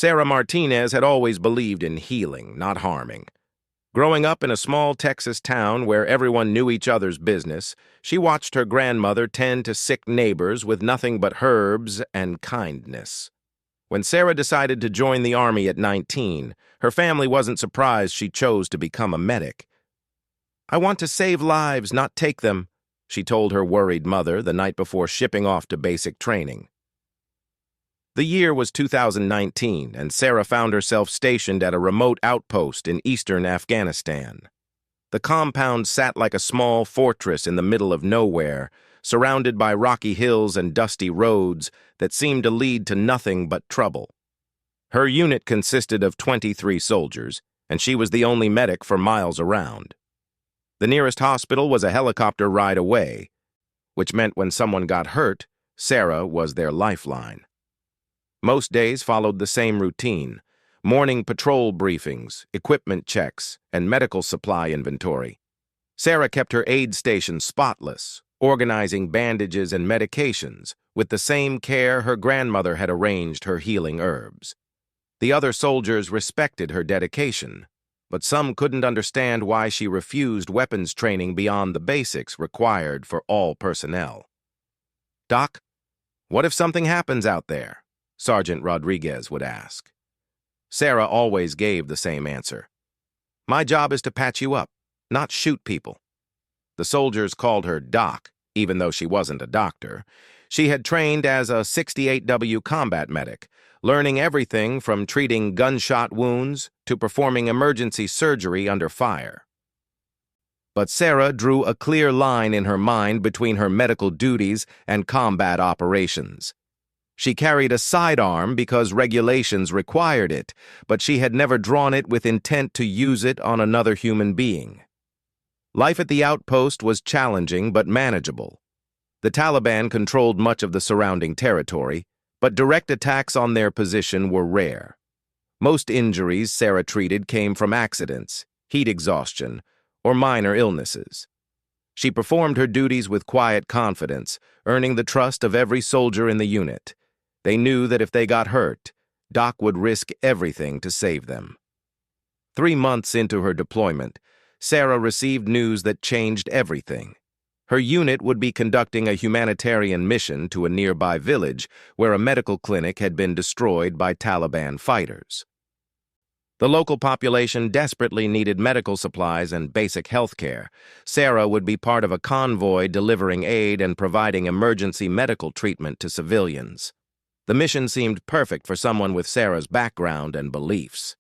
Sarah Martinez had always believed in healing, not harming. Growing up in a small Texas town where everyone knew each other's business, she watched her grandmother tend to sick neighbors with nothing but herbs and kindness. When Sarah decided to join the Army at 19, her family wasn't surprised she chose to become a medic. "I want to save lives, not take them," she told her worried mother the night before shipping off to basic training. The year was 2019, and Sarah found herself stationed at a remote outpost in eastern Afghanistan. The compound sat like a small fortress in the middle of nowhere, surrounded by rocky hills and dusty roads that seemed to lead to nothing but trouble. Her unit consisted of 23 soldiers, and she was the only medic for miles around. The nearest hospital was a helicopter ride away, which meant when someone got hurt, Sarah was their lifeline. Most days followed the same routine: morning patrol briefings, equipment checks, and medical supply inventory. Sarah kept her aid station spotless, organizing bandages and medications with the same care her grandmother had arranged her healing herbs. The other soldiers respected her dedication, but some couldn't understand why she refused weapons training beyond the basics required for all personnel. "Doc, what if something happens out there?" Sergeant Rodriguez would ask. Sarah always gave the same answer: "My job is to patch you up, not shoot people." The soldiers called her Doc, even though she wasn't a doctor. She had trained as a 68W combat medic, learning everything from treating gunshot wounds to performing emergency surgery under fire. But Sarah drew a clear line in her mind between her medical duties and combat operations. She carried a sidearm because regulations required it, but she had never drawn it with intent to use it on another human being. Life at the outpost was challenging but manageable. The Taliban controlled much of the surrounding territory, but direct attacks on their position were rare. Most injuries Sarah treated came from accidents, heat exhaustion, or minor illnesses. She performed her duties with quiet confidence, earning the trust of every soldier in the unit. They knew that if they got hurt, Doc would risk everything to save them. 3 months into her deployment, Sarah received news that changed everything. Her unit would be conducting a humanitarian mission to a nearby village where a medical clinic had been destroyed by Taliban fighters. The local population desperately needed medical supplies and basic health care. Sarah would be part of a convoy delivering aid and providing emergency medical treatment to civilians. The mission seemed perfect for someone with Sarah's background and beliefs.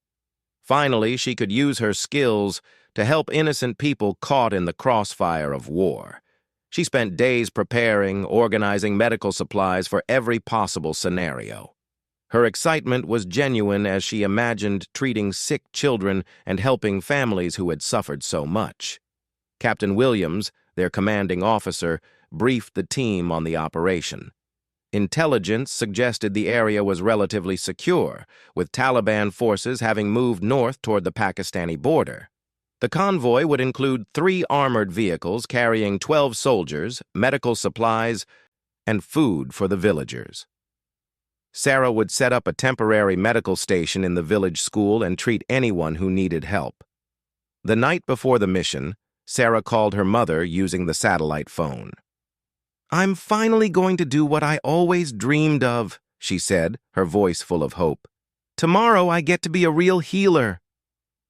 Finally, she could use her skills to help innocent people caught in the crossfire of war. She spent days preparing, organizing medical supplies for every possible scenario. Her excitement was genuine as she imagined treating sick children and helping families who had suffered so much. Captain Williams, their commanding officer, briefed the team on the operation. Intelligence suggested the area was relatively secure, with Taliban forces having moved north toward the Pakistani border. The convoy would include 3 armored vehicles carrying 12 soldiers, medical supplies, and food for the villagers. Sarah would set up a temporary medical station in the village school and treat anyone who needed help. The night before the mission, Sarah called her mother using the satellite phone. "I'm finally going to do what I always dreamed of," she said, her voice full of hope. "Tomorrow I get to be a real healer."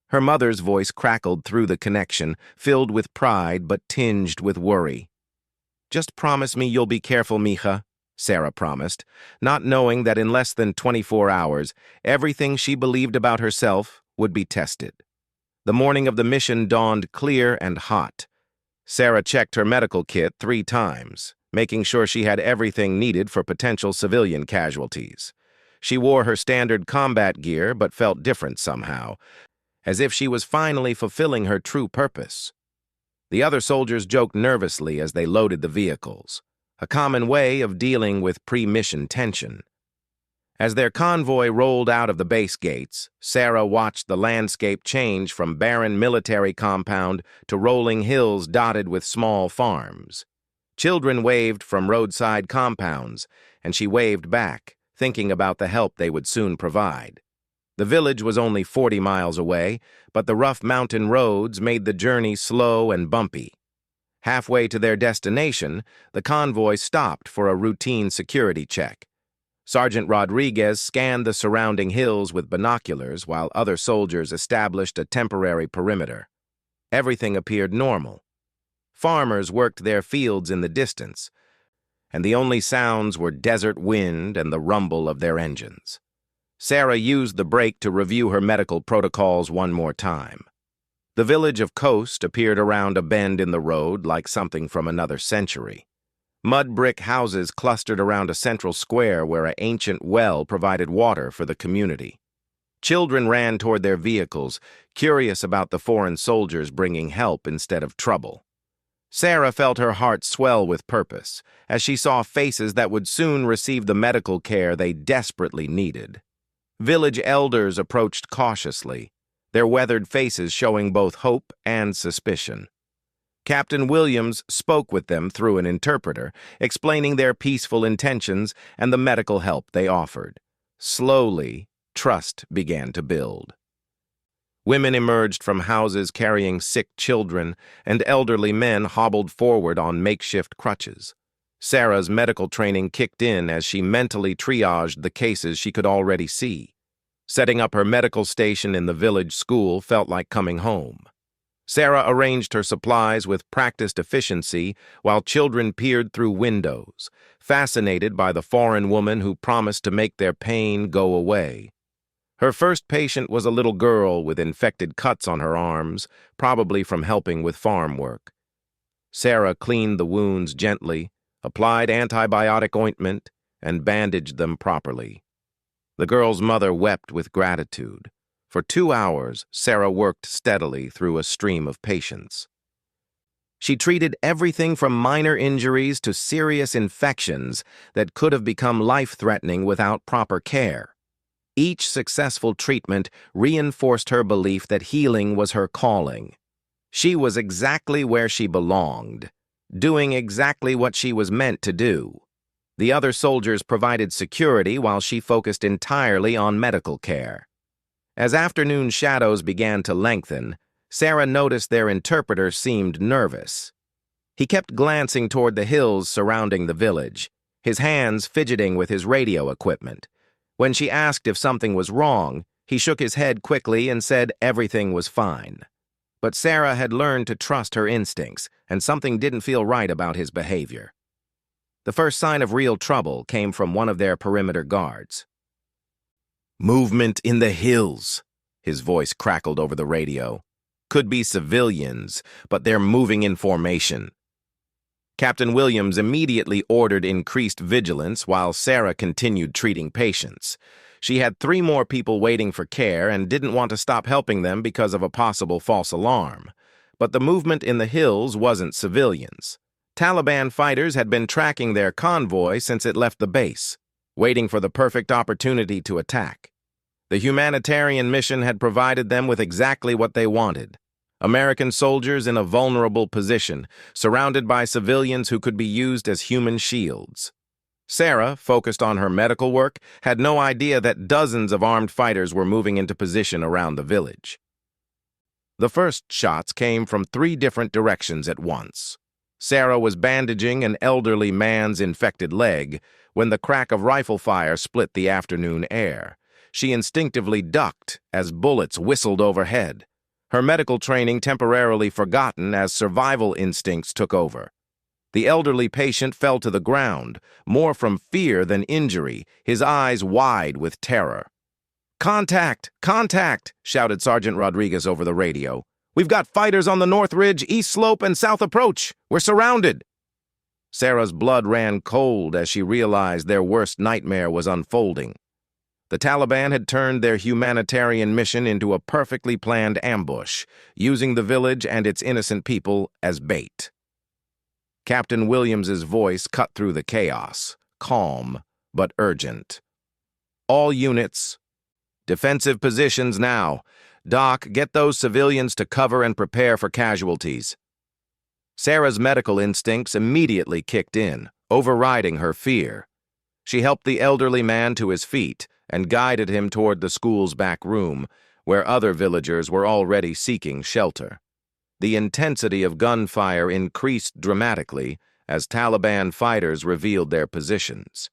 Her mother's voice crackled through the connection, filled with pride but tinged with worry. "Just promise me you'll be careful, mija," Sarah promised, not knowing that in less than 24 hours, everything she believed about herself would be tested. The morning of the mission dawned clear and hot. Sarah checked her medical kit 3 times, making sure she had everything needed for potential civilian casualties. She wore her standard combat gear but felt different somehow, as if she was finally fulfilling her true purpose. The other soldiers joked nervously as they loaded the vehicles, a common way of dealing with pre-mission tension. As their convoy rolled out of the base gates, Sarah watched the landscape change from barren military compound to rolling hills dotted with small farms. Children waved from roadside compounds, and she waved back, thinking about the help they would soon provide. The village was only 40 miles away, but the rough mountain roads made the journey slow and bumpy. Halfway to their destination, the convoy stopped for a routine security check. Sergeant Rodriguez scanned the surrounding hills with binoculars while other soldiers established a temporary perimeter. Everything appeared normal. Farmers worked their fields in the distance, and the only sounds were desert wind and the rumble of their engines. Sarah used the break to review her medical protocols one more time. The village of Coast appeared around a bend in the road like something from another century. Mud brick houses clustered around a central square where an ancient well provided water for the community. Children ran toward their vehicles, curious about the foreign soldiers bringing help instead of trouble. Sarah felt her heart swell with purpose as she saw faces that would soon receive the medical care they desperately needed. Village elders approached cautiously, their weathered faces showing both hope and suspicion. Captain Williams spoke with them through an interpreter, explaining their peaceful intentions and the medical help they offered. Slowly, trust began to build. Women emerged from houses carrying sick children, and elderly men hobbled forward on makeshift crutches. Sarah's medical training kicked in as she mentally triaged the cases she could already see. Setting up her medical station in the village school felt like coming home. Sarah arranged her supplies with practiced efficiency while children peered through windows, fascinated by the foreign woman who promised to make their pain go away. Her first patient was a little girl with infected cuts on her arms, probably from helping with farm work. Sarah cleaned the wounds gently, applied antibiotic ointment, and bandaged them properly. The girl's mother wept with gratitude. For 2 hours, Sarah worked steadily through a stream of patients. She treated everything from minor injuries to serious infections that could have become life-threatening without proper care. Each successful treatment reinforced her belief that healing was her calling. She was exactly where she belonged, doing exactly what she was meant to do. The other soldiers provided security while she focused entirely on medical care. As afternoon shadows began to lengthen, Sarah noticed their interpreter seemed nervous. He kept glancing toward the hills surrounding the village, his hands fidgeting with his radio equipment. When she asked if something was wrong, he shook his head quickly and said everything was fine. But Sarah had learned to trust her instincts, and something didn't feel right about his behavior. The first sign of real trouble came from one of their perimeter guards. "Movement in the hills," his voice crackled over the radio. "Could be civilians, but they're moving in formation." Captain Williams immediately ordered increased vigilance while Sarah continued treating patients. She had 3 more people waiting for care and didn't want to stop helping them because of a possible false alarm. But the movement in the hills wasn't civilians. Taliban fighters had been tracking their convoy since it left the base, waiting for the perfect opportunity to attack. The humanitarian mission had provided them with exactly what they wanted. American soldiers in a vulnerable position, surrounded by civilians who could be used as human shields. Sarah, focused on her medical work, had no idea that dozens of armed fighters were moving into position around the village. The first shots came from 3 different directions at once. Sarah was bandaging an elderly man's infected leg when the crack of rifle fire split the afternoon air. She instinctively ducked as bullets whistled overhead, her medical training temporarily forgotten as survival instincts took over. The elderly patient fell to the ground, more from fear than injury, his eyes wide with terror. "Contact! Contact!" shouted Sergeant Rodriguez over the radio. "We've got fighters on the North Ridge, East Slope, and South Approach. We're surrounded." Sarah's blood ran cold as she realized their worst nightmare was unfolding. The Taliban had turned their humanitarian mission into a perfectly planned ambush, using the village and its innocent people as bait. Captain Williams's voice cut through the chaos, calm but urgent. "All units, defensive positions now. Doc, get those civilians to cover and prepare for casualties." Sarah's medical instincts immediately kicked in, overriding her fear. She helped the elderly man to his feet, and guided him toward the school's back room, where other villagers were already seeking shelter. The intensity of gunfire increased dramatically as Taliban fighters revealed their positions.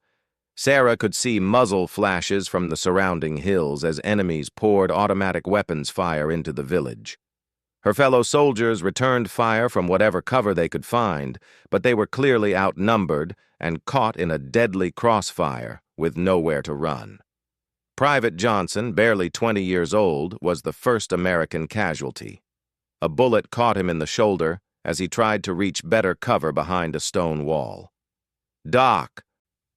Sarah could see muzzle flashes from the surrounding hills as enemies poured automatic weapons fire into the village. Her fellow soldiers returned fire from whatever cover they could find, but they were clearly outnumbered and caught in a deadly crossfire with nowhere to run. Private Johnson, barely 20 years old, was the first American casualty. A bullet caught him in the shoulder as he tried to reach better cover behind a stone wall. "Doc!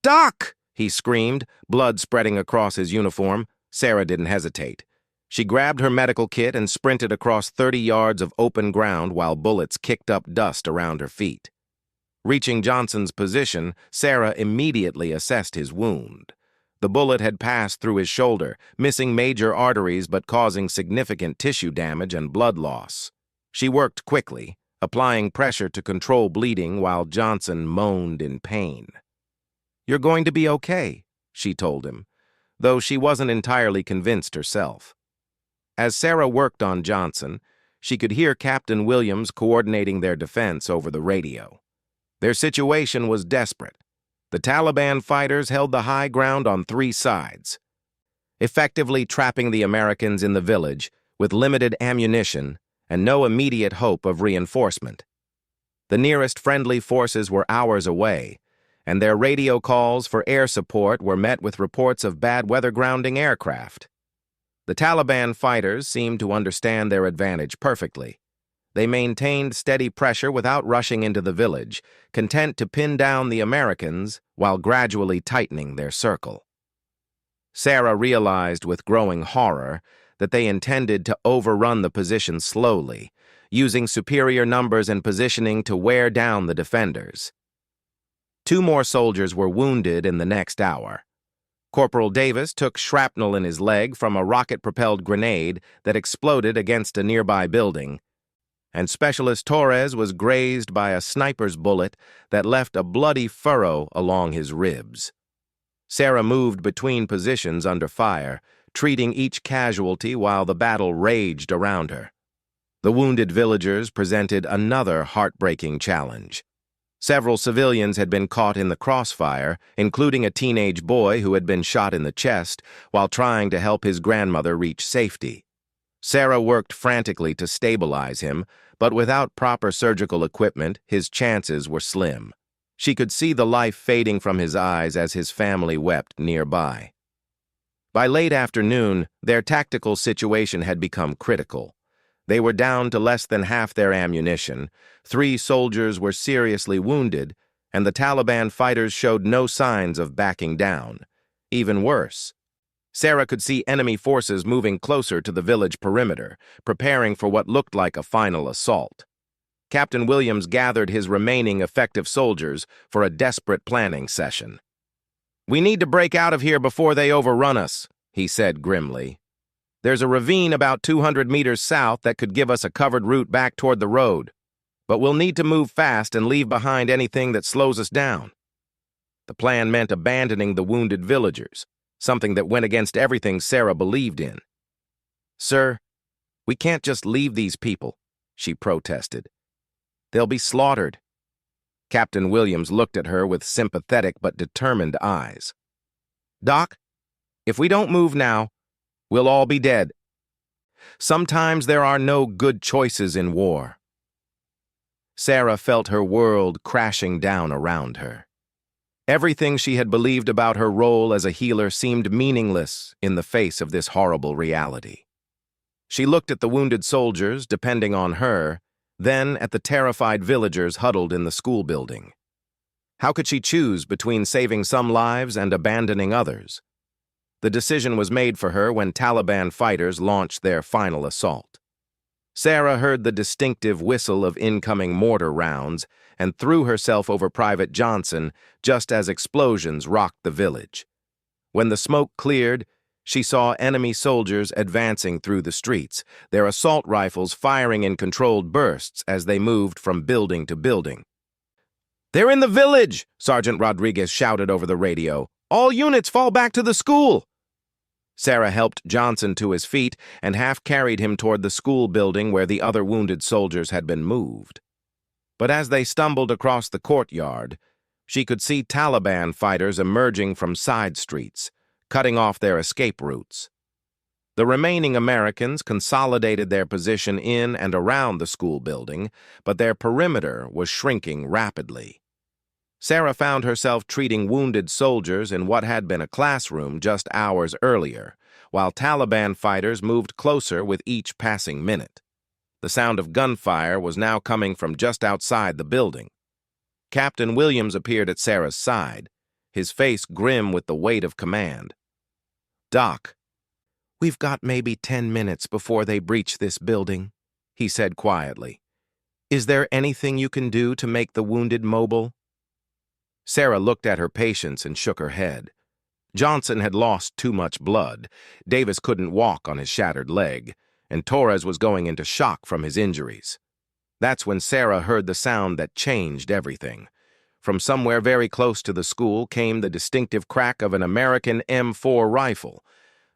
Doc!" he screamed, blood spreading across his uniform. Sarah didn't hesitate. She grabbed her medical kit and sprinted across 30 yards of open ground while bullets kicked up dust around her feet. Reaching Johnson's position, Sarah immediately assessed his wound. The bullet had passed through his shoulder, missing major arteries but causing significant tissue damage and blood loss. She worked quickly, applying pressure to control bleeding while Johnson moaned in pain. "You're going to be okay," she told him, though she wasn't entirely convinced herself. As Sarah worked on Johnson, she could hear Captain Williams coordinating their defense over the radio. Their situation was desperate. The Taliban fighters held the high ground on 3 sides, effectively trapping the Americans in the village with limited ammunition and no immediate hope of reinforcement. The nearest friendly forces were hours away, and their radio calls for air support were met with reports of bad weather grounding aircraft. The Taliban fighters seemed to understand their advantage perfectly. They maintained steady pressure without rushing into the village, content to pin down the Americans while gradually tightening their circle. Sarah realized with growing horror that they intended to overrun the position slowly, using superior numbers and positioning to wear down the defenders. 2 more soldiers were wounded in the next hour. Corporal Davis took shrapnel in his leg from a rocket-propelled grenade that exploded against a nearby building, and Specialist Torres was grazed by a sniper's bullet that left a bloody furrow along his ribs. Sarah moved between positions under fire, treating each casualty while the battle raged around her. The wounded villagers presented another heartbreaking challenge. Several civilians had been caught in the crossfire, including a teenage boy who had been shot in the chest while trying to help his grandmother reach safety. Sarah worked frantically to stabilize him, but without proper surgical equipment, his chances were slim. She could see the life fading from his eyes as his family wept nearby. By late afternoon, their tactical situation had become critical. They were down to less than half their ammunition, 3 soldiers were seriously wounded, and the Taliban fighters showed no signs of backing down. Even worse, Sarah could see enemy forces moving closer to the village perimeter, preparing for what looked like a final assault. Captain Williams gathered his remaining effective soldiers for a desperate planning session. "We need to break out of here before they overrun us," he said grimly. "There's a ravine about 200 meters south that could give us a covered route back toward the road, but we'll need to move fast and leave behind anything that slows us down." The plan meant abandoning the wounded villagers, something that went against everything Sarah believed in. "Sir, we can't just leave these people," she protested. "They'll be slaughtered." Captain Williams looked at her with sympathetic but determined eyes. "Doc, if we don't move now, we'll all be dead. Sometimes there are no good choices in war." Sarah felt her world crashing down around her. Everything she had believed about her role as a healer seemed meaningless in the face of this horrible reality. She looked at the wounded soldiers depending on her, then at the terrified villagers huddled in the school building. How could she choose between saving some lives and abandoning others? The decision was made for her when Taliban fighters launched their final assault. Sarah heard the distinctive whistle of incoming mortar rounds and threw herself over Private Johnson just as explosions rocked the village. When the smoke cleared, she saw enemy soldiers advancing through the streets, their assault rifles firing in controlled bursts as they moved from building to building. "They're in the village!" Sergeant Rodriguez shouted over the radio. "All units fall back to the school!" Sarah helped Johnson to his feet and half-carried him toward the school building where the other wounded soldiers had been moved. But as they stumbled across the courtyard, she could see Taliban fighters emerging from side streets, cutting off their escape routes. The remaining Americans consolidated their position in and around the school building, but their perimeter was shrinking rapidly. Sarah found herself treating wounded soldiers in what had been a classroom just hours earlier, while Taliban fighters moved closer with each passing minute. The sound of gunfire was now coming from just outside the building. Captain Williams appeared at Sarah's side, his face grim with the weight of command. "Doc, we've got maybe 10 minutes before they breach this building," he said quietly. "Is there anything you can do to make the wounded mobile?" Sarah looked at her patients and shook her head. Johnson had lost too much blood, Davis couldn't walk on his shattered leg, and Torres was going into shock from his injuries. That's when Sarah heard the sound that changed everything. From somewhere very close to the school came the distinctive crack of an American M4 rifle,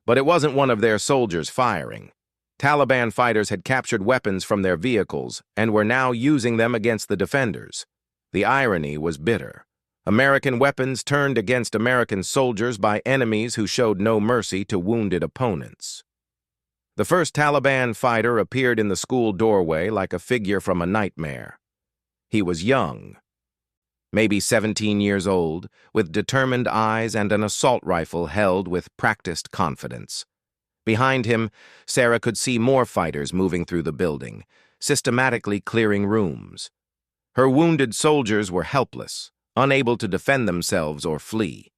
but it wasn't one of their soldiers firing. Taliban fighters had captured weapons from their vehicles and were now using them against the defenders. The irony was bitter. American weapons turned against American soldiers by enemies who showed no mercy to wounded opponents. The first Taliban fighter appeared in the school doorway like a figure from a nightmare. He was young, maybe 17 years old, with determined eyes and an assault rifle held with practiced confidence. Behind him, Sarah could see more fighters moving through the building, systematically clearing rooms. Her wounded soldiers were helpless, unable to defend themselves or flee.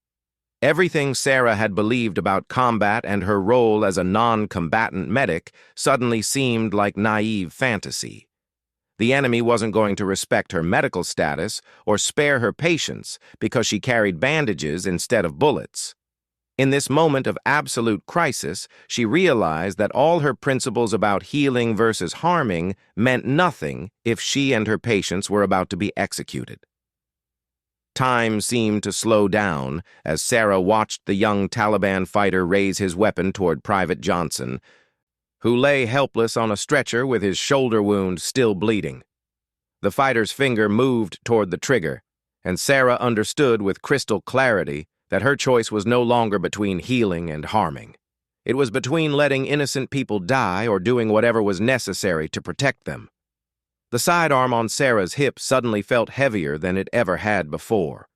Everything Sarah had believed about combat and her role as a non-combatant medic suddenly seemed like naive fantasy. The enemy wasn't going to respect her medical status or spare her patients because she carried bandages instead of bullets. In this moment of absolute crisis, she realized that all her principles about healing versus harming meant nothing if she and her patients were about to be executed. Time seemed to slow down as Sarah watched the young Taliban fighter raise his weapon toward Private Johnson, who lay helpless on a stretcher with his shoulder wound still bleeding. The fighter's finger moved toward the trigger, and Sarah understood with crystal clarity that her choice was no longer between healing and harming. It was between letting innocent people die or doing whatever was necessary to protect them. The sidearm on Sarah's hip suddenly felt heavier than it ever had before.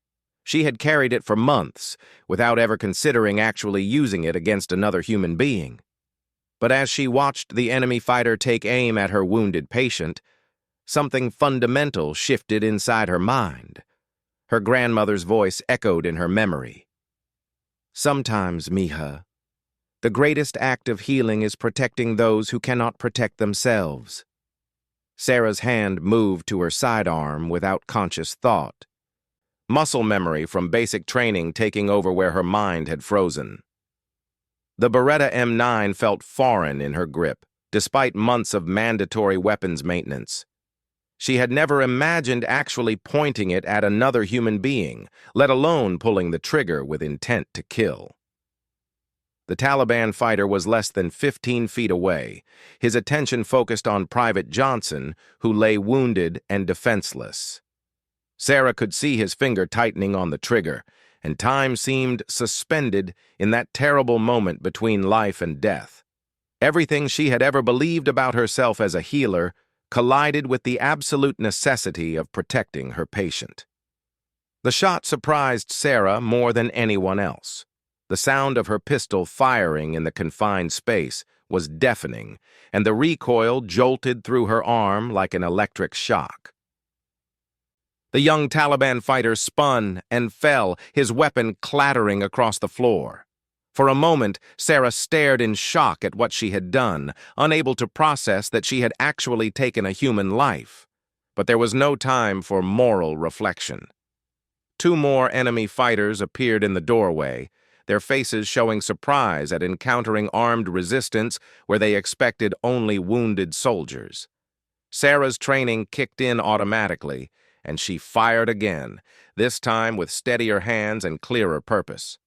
She had carried it for months without ever considering actually using it against another human being. But as she watched the enemy fighter take aim at her wounded patient, something fundamental shifted inside her mind. Her grandmother's voice echoed in her memory. "Sometimes, Mija, the greatest act of healing is protecting those who cannot protect themselves." Sarah's hand moved to her sidearm without conscious thought. Muscle memory from basic training taking over where her mind had frozen. The Beretta M9 felt foreign in her grip, despite months of mandatory weapons maintenance. She had never imagined actually pointing it at another human being, let alone pulling the trigger with intent to kill. The Taliban fighter was less than 15 feet away, his attention focused on Private Johnson, who lay wounded and defenseless. Sarah could see his finger tightening on the trigger, and time seemed suspended in that terrible moment between life and death. Everything she had ever believed about herself as a healer collided with the absolute necessity of protecting her patient. The shot surprised Sarah more than anyone else. The sound of her pistol firing in the confined space was deafening, and the recoil jolted through her arm like an electric shock. The young Taliban fighter spun and fell, his weapon clattering across the floor. For a moment, Sarah stared in shock at what she had done, unable to process that she had actually taken a human life. But there was no time for moral reflection. 2 more enemy fighters appeared in the doorway, their faces showing surprise at encountering armed resistance where they expected only wounded soldiers. Sarah's training kicked in automatically, and she fired again, this time with steadier hands and clearer purpose.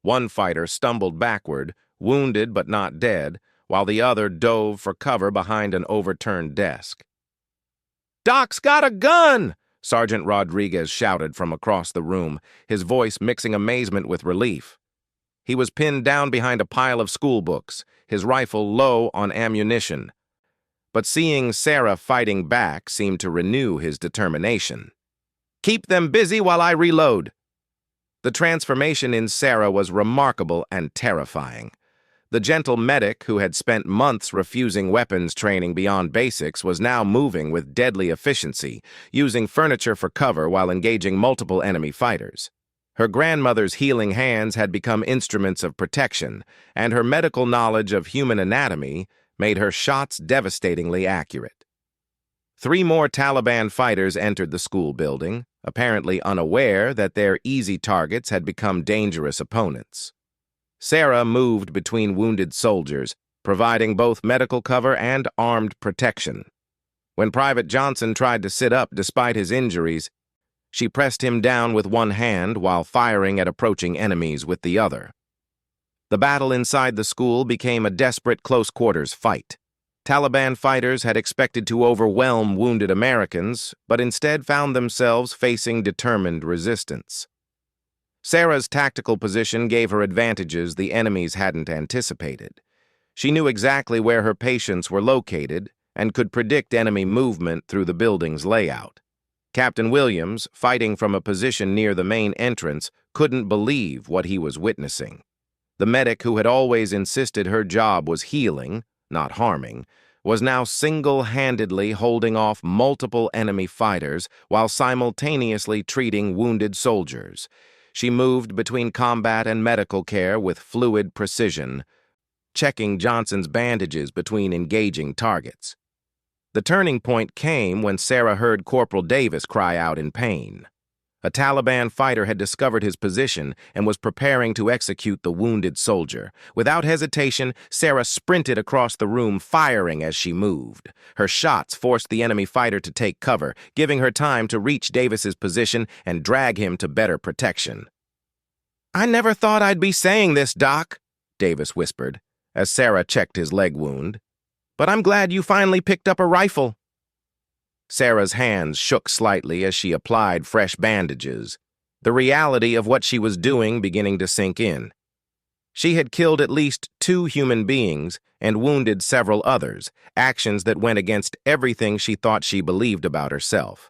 One fighter stumbled backward, wounded but not dead, while the other dove for cover behind an overturned desk. "Doc's got a gun!" Sergeant Rodriguez shouted from across the room, his voice mixing amazement with relief. He was pinned down behind a pile of school books, his rifle low on ammunition. But seeing Sarah fighting back seemed to renew his determination. "Keep them busy while I reload." The transformation in Sarah was remarkable and terrifying. The gentle medic who had spent months refusing weapons training beyond basics was now moving with deadly efficiency, using furniture for cover while engaging multiple enemy fighters. Her grandmother's healing hands had become instruments of protection, and her medical knowledge of human anatomy made her shots devastatingly accurate. 3 more Taliban fighters entered the school building, apparently unaware that their easy targets had become dangerous opponents. Sarah moved between wounded soldiers, providing both medical cover and armed protection. When Private Johnson tried to sit up despite his injuries, she pressed him down with one hand while firing at approaching enemies with the other. The battle inside the school became a desperate close-quarters fight. Taliban fighters had expected to overwhelm wounded Americans, but instead found themselves facing determined resistance. Sarah's tactical position gave her advantages the enemies hadn't anticipated. She knew exactly where her patients were located and could predict enemy movement through the building's layout. Captain Williams, fighting from a position near the main entrance, couldn't believe what he was witnessing. The medic who had always insisted her job was healing, not harming, was now single-handedly holding off multiple enemy fighters while simultaneously treating wounded soldiers. She moved between combat and medical care with fluid precision, checking Johnson's bandages between engaging targets. The turning point came when Sarah heard Corporal Davis cry out in pain. A Taliban fighter had discovered his position and was preparing to execute the wounded soldier. Without hesitation, Sarah sprinted across the room, firing as she moved. Her shots forced the enemy fighter to take cover, giving her time to reach Davis's position and drag him to better protection. "I never thought I'd be saying this, Doc," Davis whispered, as Sarah checked his leg wound. "But I'm glad you finally picked up a rifle." Sarah's hands shook slightly as she applied fresh bandages, the reality of what she was doing beginning to sink in. She had killed at least 2 human beings and wounded several others, actions that went against everything she thought she believed about herself.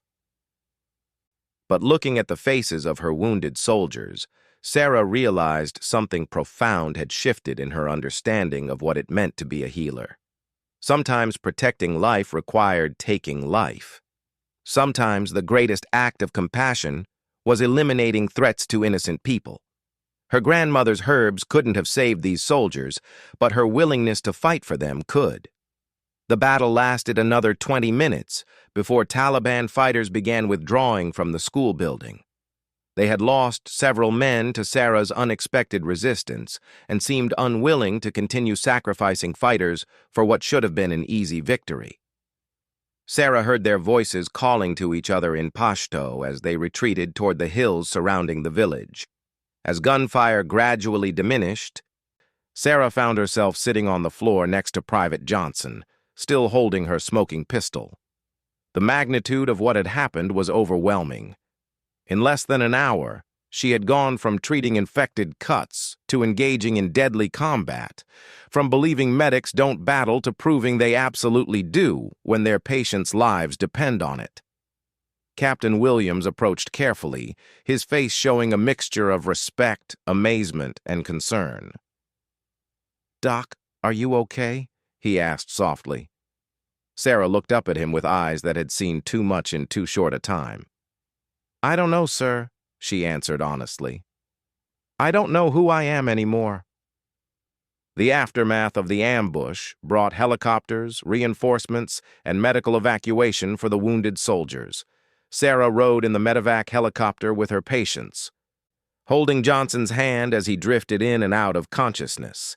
But looking at the faces of her wounded soldiers, Sarah realized something profound had shifted in her understanding of what it meant to be a healer. Sometimes protecting life required taking life. Sometimes the greatest act of compassion was eliminating threats to innocent people. Her grandmother's herbs couldn't have saved these soldiers, but her willingness to fight for them could. The battle lasted another 20 minutes before Taliban fighters began withdrawing from the school building. They had lost several men to Sarah's unexpected resistance and seemed unwilling to continue sacrificing fighters for what should have been an easy victory. Sarah heard their voices calling to each other in Pashto as they retreated toward the hills surrounding the village. As gunfire gradually diminished, Sarah found herself sitting on the floor next to Private Johnson, still holding her smoking pistol. The magnitude of what had happened was overwhelming. In less than an hour, she had gone from treating infected cuts to engaging in deadly combat, from believing medics don't battle to proving they absolutely do when their patients' lives depend on it. Captain Williams approached carefully, his face showing a mixture of respect, amazement, and concern. "Doc, are you okay?" he asked softly. Sarah looked up at him with eyes that had seen too much in too short a time. "I don't know, sir," she answered honestly. "I don't know who I am anymore." The aftermath of the ambush brought helicopters, reinforcements, and medical evacuation for the wounded soldiers. Sarah rode in the medevac helicopter with her patients, holding Johnson's hand as he drifted in and out of consciousness.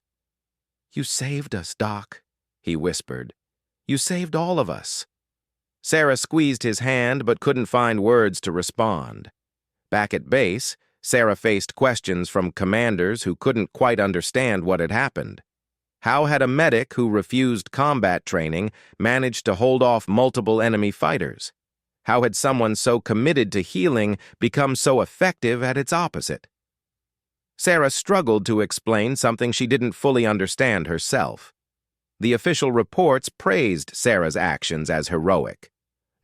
"You saved us, Doc," he whispered. "You saved all of us." Sarah squeezed his hand but couldn't find words to respond. Back at base, Sarah faced questions from commanders who couldn't quite understand what had happened. How had a medic who refused combat training managed to hold off multiple enemy fighters? How had someone so committed to healing become so effective at its opposite? Sarah struggled to explain something she didn't fully understand herself. The official reports praised Sarah's actions as heroic,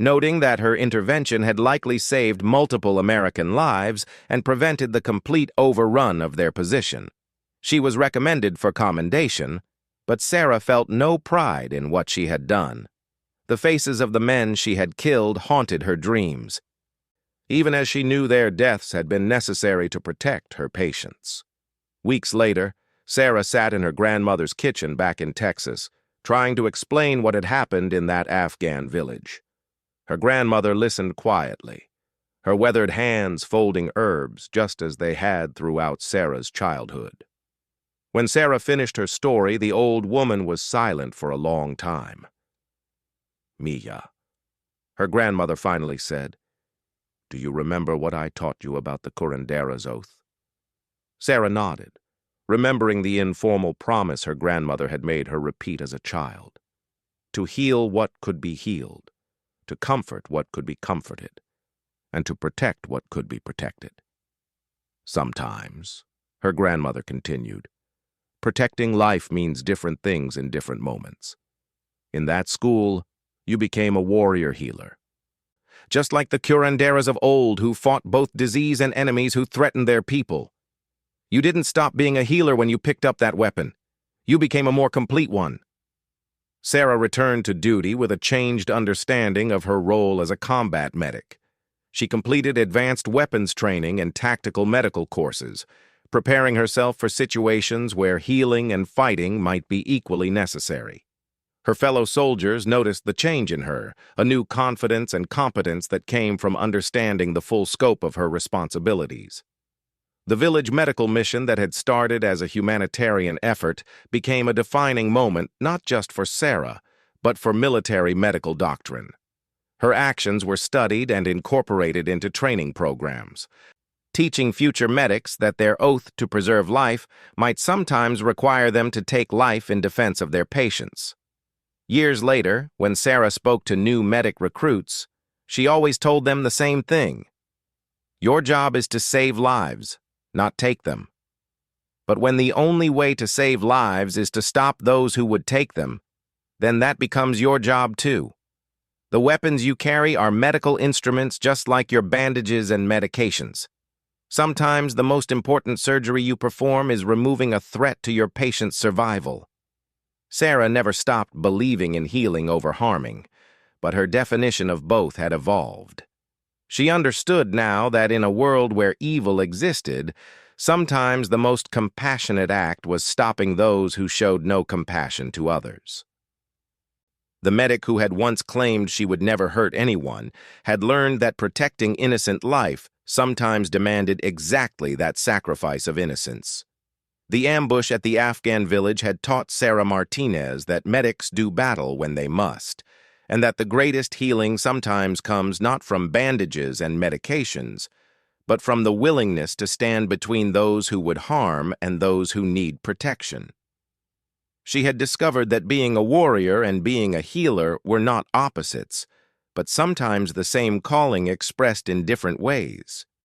noting that her intervention had likely saved multiple American lives and prevented the complete overrun of their position. She was recommended for commendation, but Sarah felt no pride in what she had done. The faces of the men she had killed haunted her dreams, even as she knew their deaths had been necessary to protect her patients. Weeks later, Sarah sat in her grandmother's kitchen back in Texas, trying to explain what had happened in that Afghan village. Her grandmother listened quietly, her weathered hands folding herbs just as they had throughout Sarah's childhood. When Sarah finished her story, the old woman was silent for a long time. "Mia," her grandmother finally said, "do you remember what I taught you about the curandera's oath?" Sarah nodded, remembering the informal promise her grandmother had made her repeat as a child. To heal what could be healed, to comfort what could be comforted, and to protect what could be protected. Sometimes, her grandmother continued, protecting life means different things in different moments. In that school, you became a warrior healer. Just like the curanderas of old who fought both disease and enemies who threatened their people. You didn't stop being a healer when you picked up that weapon. You became a more complete one. Sarah returned to duty with a changed understanding of her role as a combat medic. She completed advanced weapons training and tactical medical courses, preparing herself for situations where healing and fighting might be equally necessary. Her fellow soldiers noticed the change in her, a new confidence and competence that came from understanding the full scope of her responsibilities. The village medical mission that had started as a humanitarian effort became a defining moment not just for Sarah, but for military medical doctrine. Her actions were studied and incorporated into training programs, teaching future medics that their oath to preserve life might sometimes require them to take life in defense of their patients. Years later, when Sarah spoke to new medic recruits, she always told them the same thing. Your job is to save lives, not take them. But when the only way to save lives is to stop those who would take them, then that becomes your job too. The weapons you carry are medical instruments just like your bandages and medications. Sometimes the most important surgery you perform is removing a threat to your patient's survival. Sarah never stopped believing in healing over harming, but her definition of both had evolved. She understood now that in a world where evil existed, sometimes the most compassionate act was stopping those who showed no compassion to others. The medic who had once claimed she would never hurt anyone had learned that protecting innocent life sometimes demanded exactly that sacrifice of innocence. The ambush at the Afghan village had taught Sarah Martinez that medics do battle when they must, and that the greatest healing sometimes comes not from bandages and medications, but from the willingness to stand between those who would harm and those who need protection. She had discovered that being a warrior and being a healer were not opposites, but sometimes the same calling expressed in different ways.